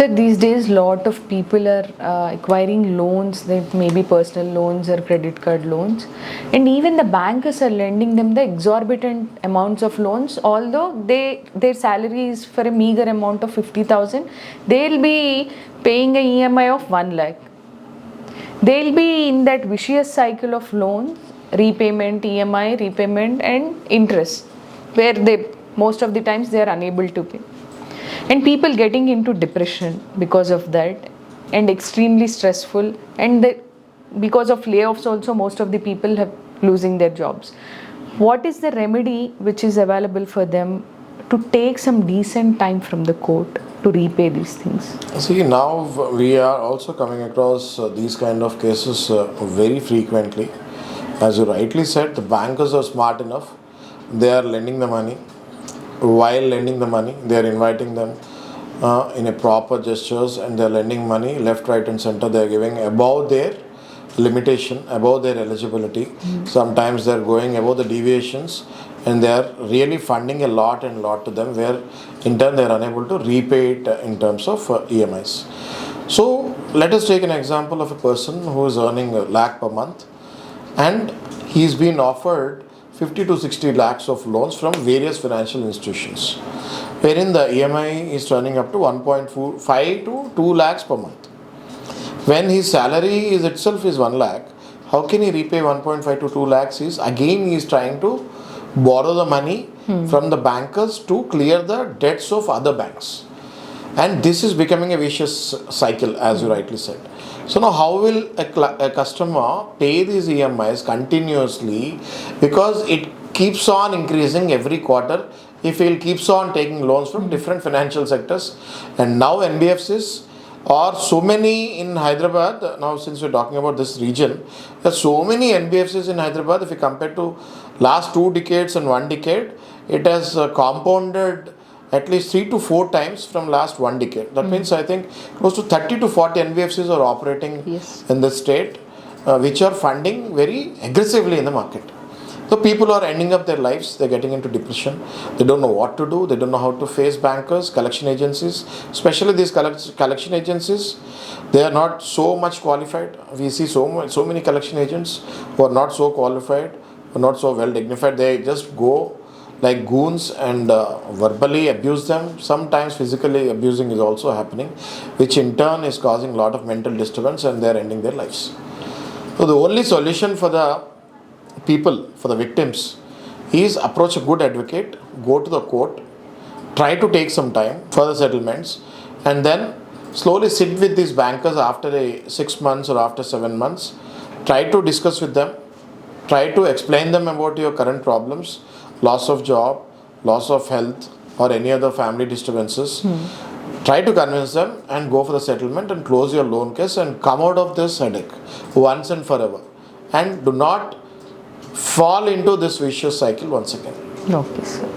So these days, lot of people are acquiring loans, they may be personal loans or credit card loans, and even the bankers are lending them the exorbitant amounts of loans. Although their salary is for a meager amount of 50,000, they'll be paying a EMI of 1 lakh. They'll be in that vicious cycle of loans, repayment, EMI, repayment, and interest, where they most of the times they are unable to pay. And people getting into depression because of that, and extremely stressful, and because of layoffs also most of the people have losing their jobs. What is the remedy which is available for them to take some decent time from the court to repay these things? See, now we are also coming across these kind of cases very frequently. As you rightly said, the bankers are smart enough. They are lending the money. While lending the money, they are inviting them in a proper gestures, and they are lending money left, right, and center. They are giving above their limitation, above their eligibility. Sometimes they are going above the deviations, and they are really funding a lot to them, where in turn they are unable to repay it in terms of EMIs. So let us take an example of a person who is earning a lakh per month, and he's been offered 50 to 60 lakhs of loans from various financial institutions, wherein the EMI is turning up to 1.5 to 2 lakhs per month. When his salary is itself is 1 lakh, how can he repay 1.5 to 2 lakhs? He is trying to borrow the money from the bankers to clear the debts of other banks. And this is becoming a vicious cycle, as you rightly said. So now how will a customer pay these EMIs continuously, because it keeps on increasing every quarter if he keeps on taking loans from different financial sectors. And now NBFCs are so many in Hyderabad. Now since we're talking about this region, there are so many NBFCs in Hyderabad. If you compare to last 2 decades and 1 decade, it has compounded at least 3 to 4 times from last 1 decade. That means I think close to 30 to 40 NBFCs are operating in the state, which are funding very aggressively in the market. So people are ending up their lives, they're getting into depression, they don't know what to do, they don't know how to face bankers, collection agencies, especially these collection agencies, they are not so much qualified. We see so many collection agents who are not so qualified, who are not so well dignified. They just go like goons and verbally abuse them. Sometimes physically abusing is also happening, which in turn is causing a lot of mental disturbance, and they are ending their lives. So the only solution for the people, for the victims, is approach a good advocate, go to the court, try to take some time for the settlements, and then slowly sit with these bankers after 6 months or after 7 months. Try to discuss with them, try to explain them about your current problems, loss of job, loss of health, or any other family disturbances. Try to convince them and go for the settlement and close your loan case and come out of this headache once and forever. And do not fall into this vicious cycle once again. Okay, sir.